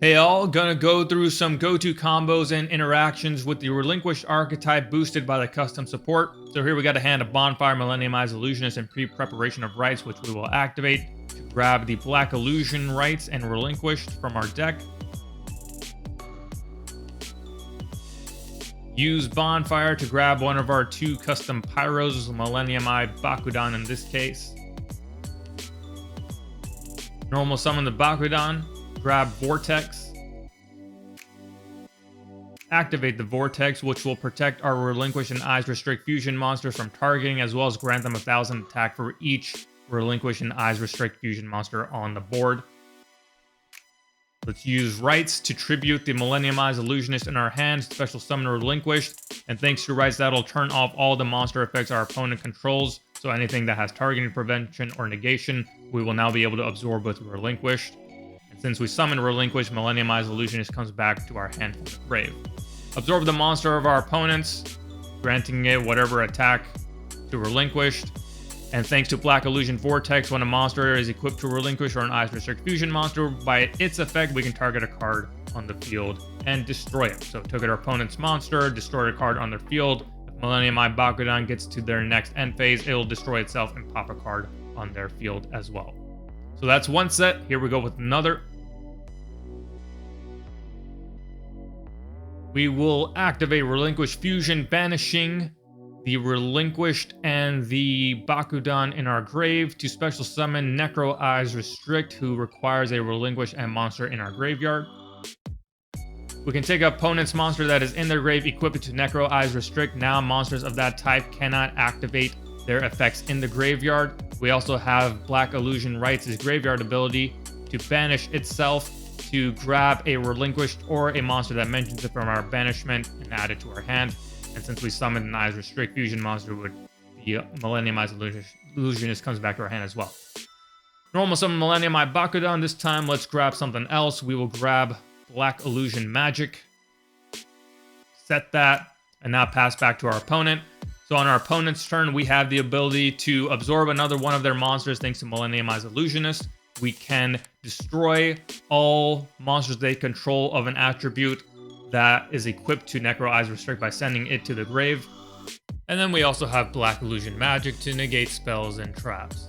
Hey all, gonna go through some go-to combos and interactions with the Relinquished archetype boosted by the custom support. So here we got a hand of Bonfire, Millenniumized Illusionist, and pre-preparation of Rites, which we will activate to grab the Black Illusion Rites and Relinquished from our deck. Use Bonfire to grab one of our two custom Pyros, Millenniumized Bakudan in this case. Normal summon the Bakudan. Grab Vortex. Activate the Vortex, which will protect our Relinquish and Eyes Restrict fusion monsters from targeting, as well as grant them 1,000 attack for each Relinquish and Eyes Restrict fusion monster on the board. Let's use Rites to tribute the Millenniumized Illusionist in our hand, special summon Relinquished, and thanks to Rites, that'll turn off all the monster effects our opponent controls, so anything that has targeting prevention or negation, we will now be able to absorb with Relinquished. Since we summon Relinquished, Millenniumized Illusionist comes back to our hand from the grave. Absorb the monster of our opponents, granting it whatever attack to Relinquished. And thanks to Black Illusion Vortex, when a monster is equipped to Relinquish or an Eyes Restrict fusion monster, by its effect, we can target a card on the field and destroy it. So target our opponent's monster, destroy a card on their field. If Millenniumized Bakudan gets to their next end phase, it'll destroy itself and pop a card on their field as well. So that's one set. Here we go with another. We will activate Relinquished Fusion, banishing the Relinquished and the Bakudan in our grave to special summon Necro Eyes Restrict, who requires a Relinquished and monster in our graveyard. We can take opponent's monster that is in their grave, equip it to Necro Eyes Restrict. Now monsters of that type cannot activate their effects in the graveyard. We also have Black Illusion Rites' graveyard ability to banish itself to grab a Relinquished or a monster that mentions it from our banishment and add it to our hand. And since we summoned an Eyes Restrict fusion monster, with the Millenniumized Illusionist comes back to our hand as well. Normal summon Millenniumized Bakudan. This time, let's grab something else. We will grab Black Illusion Magic. Set that, and now pass back to our opponent. So on our opponent's turn, we have the ability to absorb another one of their monsters thanks to Millenniumized Illusionist. We can destroy all monsters they control of an attribute that is equipped to Necro Eyes Restrict by sending it to the grave. And then we also have Black Illusion Magic to negate spells and traps.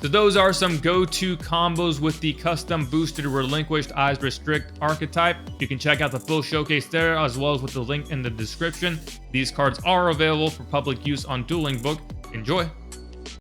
So those are some go-to combos with the custom boosted Relinquished Eyes Restrict archetype. You can check out the full showcase there, as well as with the link in the description. These cards are available for public use on Dueling Book. Enjoy!